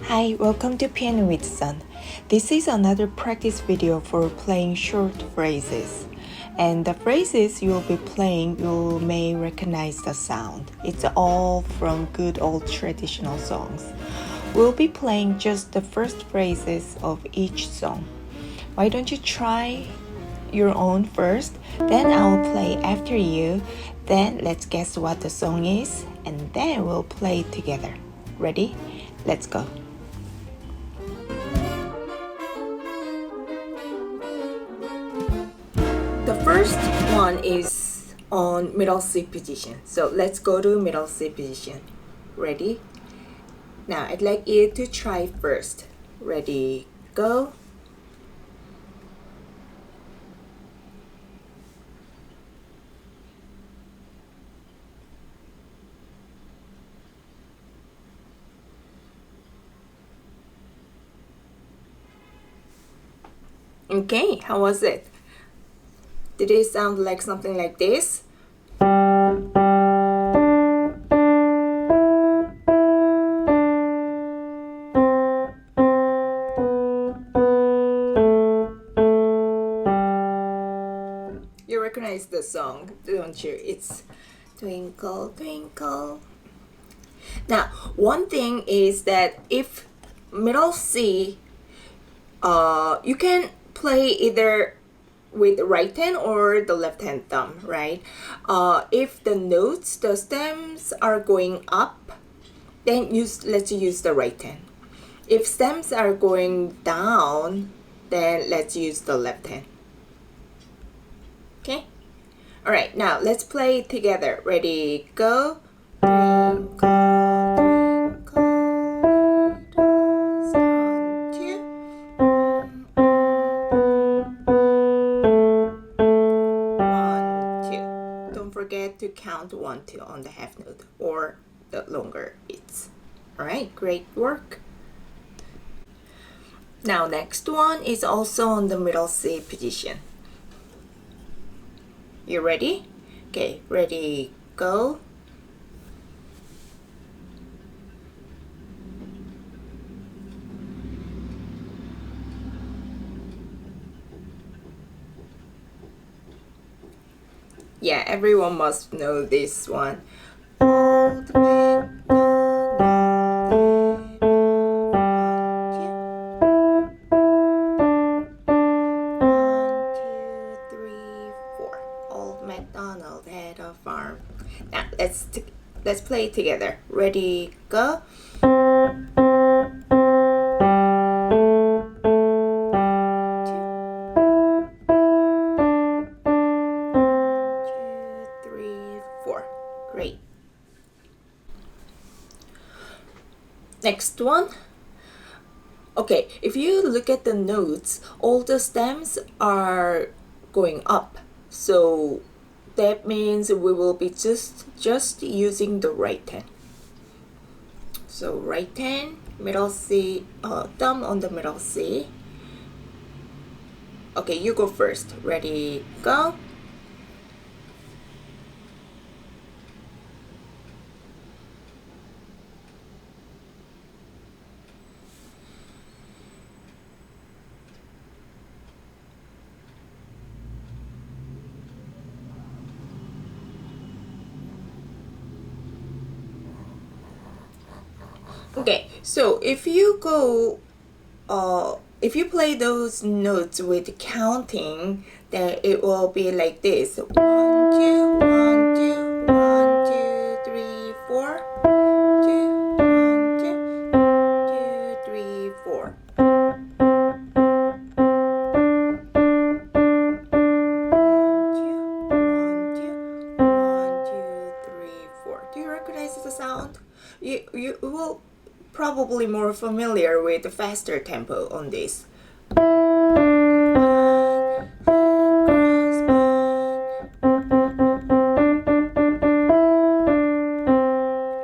Hi, welcome to Piano with Sun. This is another practice video for playing short phrases. And the phrases you'll be playing, you may recognize the sound. It's all from good old traditional songs. We'll be playing just the first phrases of each song. Why don't you try your own first? Then I'll play after you. Then let's guess what the song is, and then we'll play it together. Ready? Let's go. The first one is on middle C position. So let's go to middle C position. Ready? Now I'd like you to try first. Ready, go. Okay, how was it? Did it sound like something like this? You recognize the song, don't you? It's Twinkle, Twinkle. Now, one thing is that if middle C, you can play either with the right hand or the left hand thumb, right? If the notes, the stems are going up, then let's use the right hand. If stems are going down, then let's use the left hand. Okay? Alright, now let's play it together. Ready, go. Twinkle, twinkle, little star, 1, 2. Don't forget to count 1, 2 on the half note or the longer beats. Alright, great work. Now next one is also on the middle C position. You ready? Okay, ready, go. Yeah, everyone must know this one. Old MacDonald had a farm. Now let's play it together. Ready, go. Great. Next one. Okay, if you look at the notes, all the stems are going up. So that means we will be just using the right hand. So right hand, middle C, thumb on the middle C. Okay, you go first. Ready, go. Okay, so if you play those notes with counting, then it will be like this: 1, 2, 1, 2, 1, 2, 3, 4, 2, 1, 2, 2, 3, 4. 1, 2, 1, 2, 3, 4. Do you recognize the sound? You will probably more familiar with the faster tempo on this.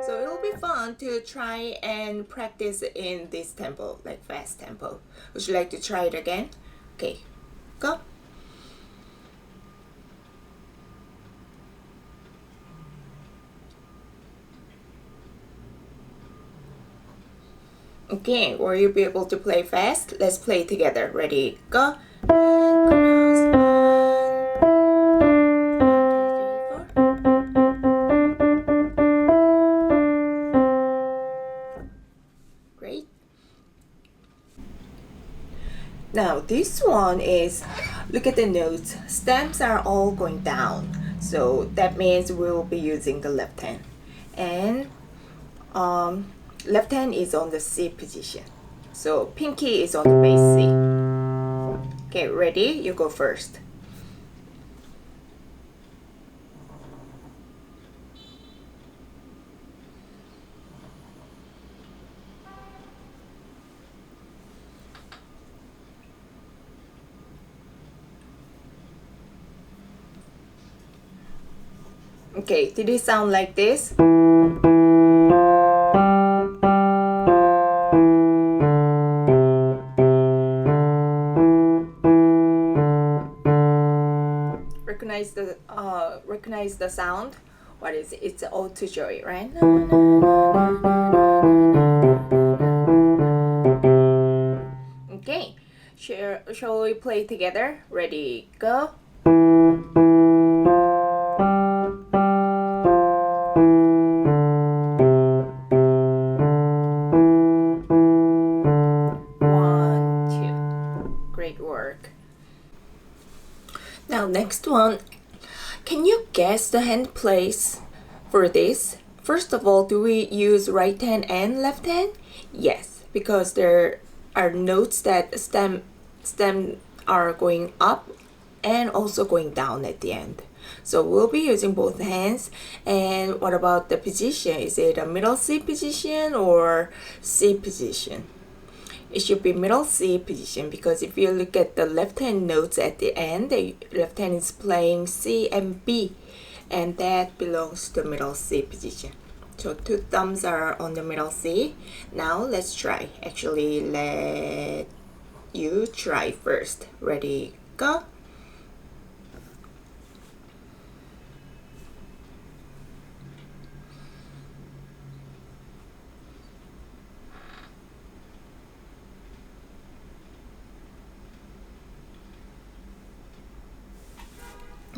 So it'll be fun to try and practice in this tempo, like fast tempo. Would you like to try it again? Okay, go. Okay, will you be able to play fast? Let's play together. Ready, go. Great. Now this one is, look at the notes. Stems are all going down. So that means we'll be using the left hand. And left hand is on the C position. So pinky is on the bass C. Okay, ready? You go first. Okay, did it sound like this? Recognize the sound? What is it? It's Ode to Joy, right? Okay, shall we play together? Ready, go. Great work. Now next one, can you guess the hand place for this? First of all, do we use right hand and left hand? Yes, because there are notes that stem are going up and also going down at the end. So we'll be using both hands. And what about the position? Is it a middle C position or C position? It should be middle C position, because if you look at the left hand notes at the end, the left hand is playing C and B, and that belongs to middle C position. So two thumbs are on the middle C. Now let's try. Actually, let you try first. Ready, go.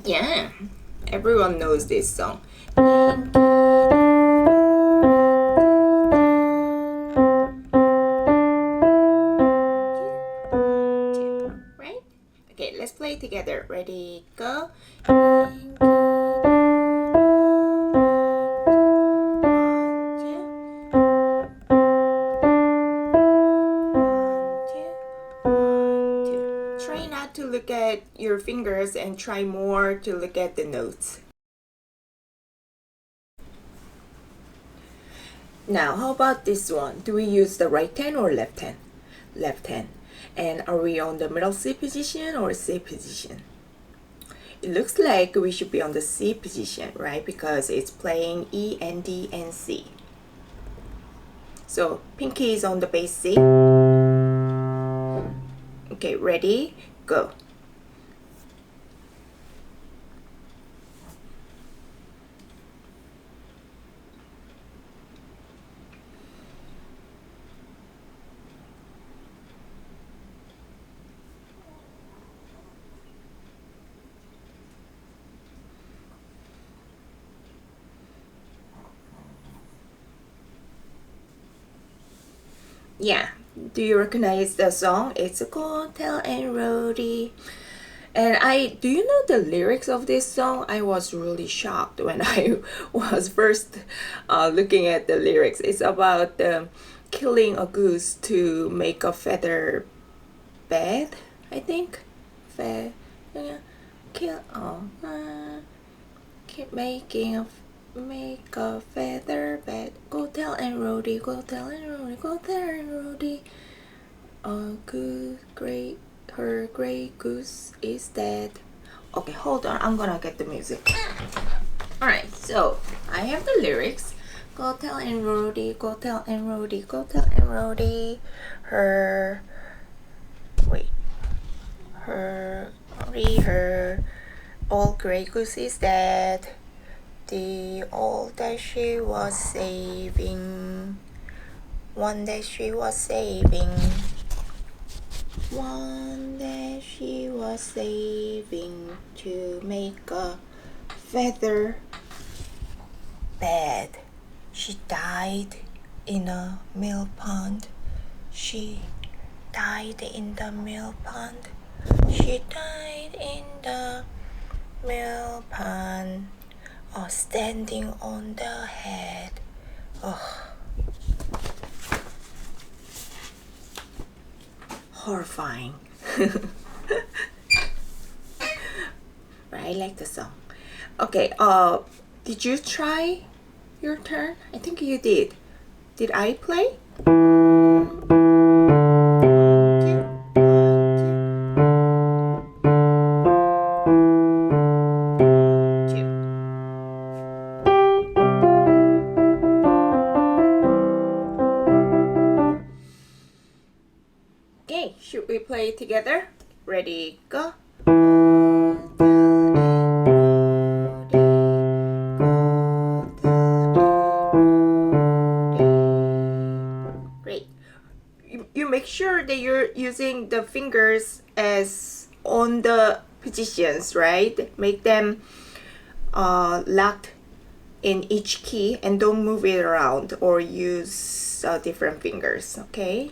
Yeah, everyone knows this song. Right? Okay, let's play together. Ready, go. Try not to look at your fingers and try more to look at the notes. Now, how about this one? Do we use the right hand or left hand? Left hand. And are we on the middle C position or C position? It looks like we should be on the C position, right? Because it's playing E and D and C. So pinky is on the bass C. Okay, ready? Go. Yeah, do you recognize the song? It's Go-Tel and Roadie. And do you know the lyrics of this song? I was really shocked when I was first looking at the lyrics. It's about killing a goose to make a feather bed, I think. Keep make a feather bed. Go-Tel and Roadie, Go-Tel and Roadie, Go-Tel and Roadie. Her gray goose is dead. Okay, hold on. I'm gonna get the music. Alright, so I have the lyrics. Go-Tel and Roadie, Go-Tel and Roadie, Go-Tel and Roadie. Her old gray goose is dead. The old that she was saving One day she was saving. One day she was saving to make a feather bed. She died in a mill pond. She died in the mill pond. She died in the mill pond. Oh, standing on the head. Oh. Horrifying. But I like the song. Okay, did you try your turn? I think you did. Did I play? Okay, should we play together? Ready, go. Great. You make sure that you're using the fingers as on the positions, right? Make them locked in each key and don't move it around or use different fingers, okay?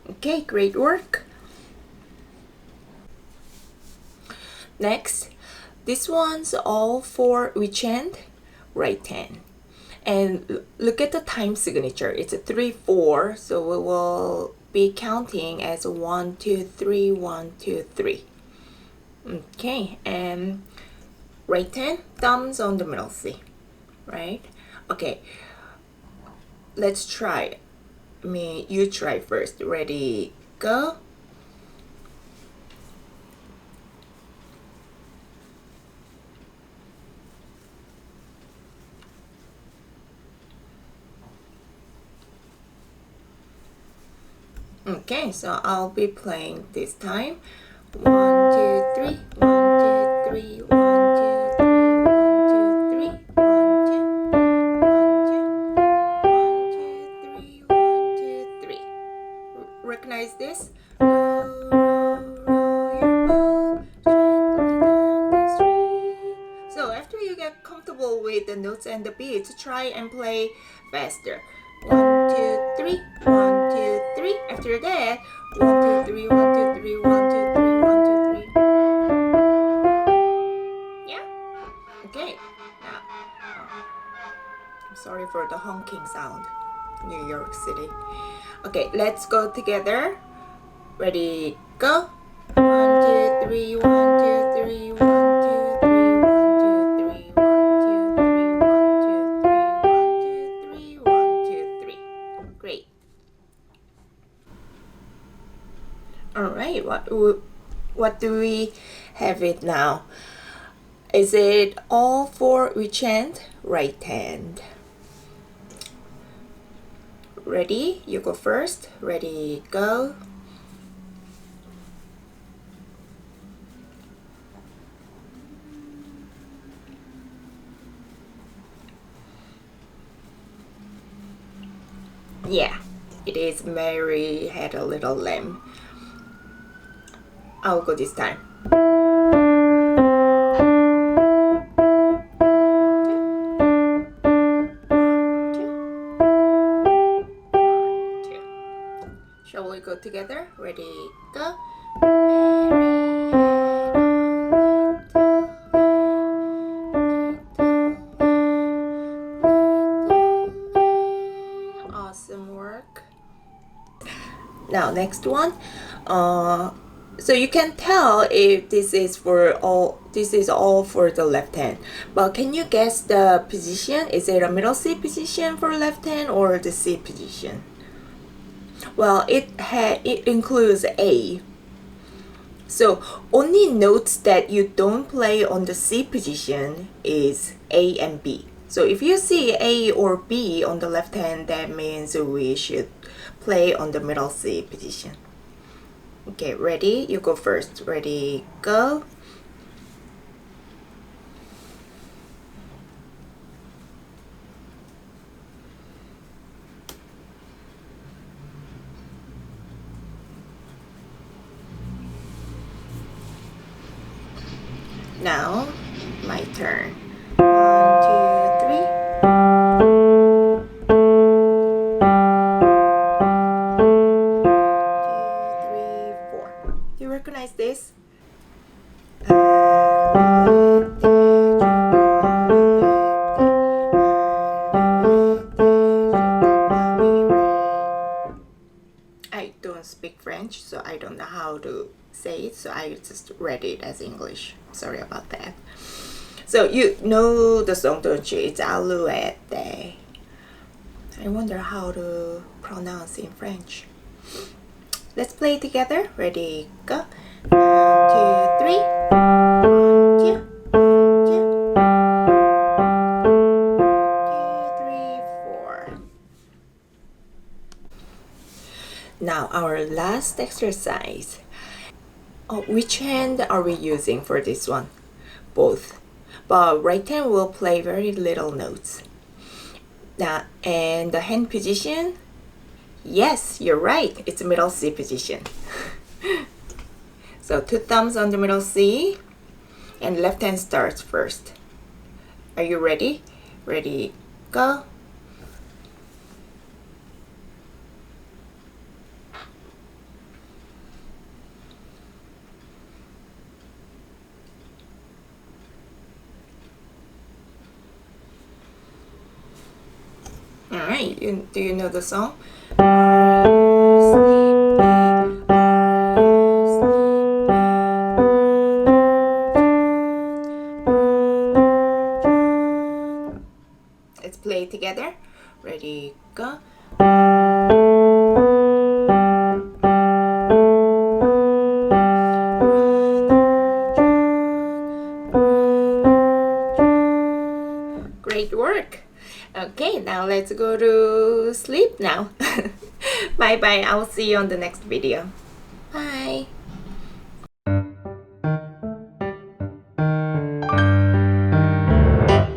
Okay, great work. Next, this one's all for which hand? Right hand. And look at the time signature. It's a 3, 4. So we will be counting as 1, 2, 3, 1, 2, 3. Okay, and right hand, thumbs on the middle C, right? Okay, let's try. You try first. Ready, go. Okay, so I'll be playing this time. 1, 2, 3, 1, 2, 3, 1, 2, 3, 1, 2, 3, 1, 2, 1, 2, 1, 2, 3, 1, 2, 3. Recognize this? Row, row, row your boat gently down the stream. So after you get comfortable with the notes and the beats, try and play faster. 1, 2, 3, 1, 2, 3. After that, 1, 2, 3, 1, 2, 3, 1, 2, 3, 1, 2, 3. Yeah? Okay. Now, I'm sorry for the honking sound. New York City. Okay, let's go together. Ready, go. 1, 2, 3, 1, 2, 3, 1, 2, 3, 1, 2, 3, 1, 2, 3, 1, 2, 3, 1, 2, 3, 1, 2, 3. Great. All right, what do we have it now? Is it all for which hand? Right hand. Ready? You go first. Ready, go. Yeah, it is Mary had a little lamb. I'll go this time. Shall we go together? Ready, go. Awesome work. Now next one. So you can tell if this is all for the left hand. But can you guess the position? Is it a middle C position for left hand or the C position? Well, it includes A. So only notes that you don't play on the C position is A and B. So if you see A or B on the left hand, that means we should play on the middle C position. Okay, ready? You go first. Ready, go. Now, my turn. 1, 2, 3. 4. Do you recognize this? I don't speak French, so I don't know how to say it, so I just read it as English. Sorry about that. So you know the song, don't you? It's Alouette. I wonder how to pronounce in French. Let's play it together. Ready, go. 1, 2, 3. 1, 2, 1, 2. 2, 3, 4. Now our last exercise. Which hand are we using for this one? Both. But right hand will play very little notes. Now, and the hand position? Yes, you're right. It's middle C position. So 2 thumbs on the middle C, and left hand starts first. Are you ready? Ready, go. Alright, do you know the song? Are you sleepy? Are you sleepy? Let's play it together. Ready, go. Great work. Okay, now let's go to sleep now. Bye bye. I will see you on the next video. Bye.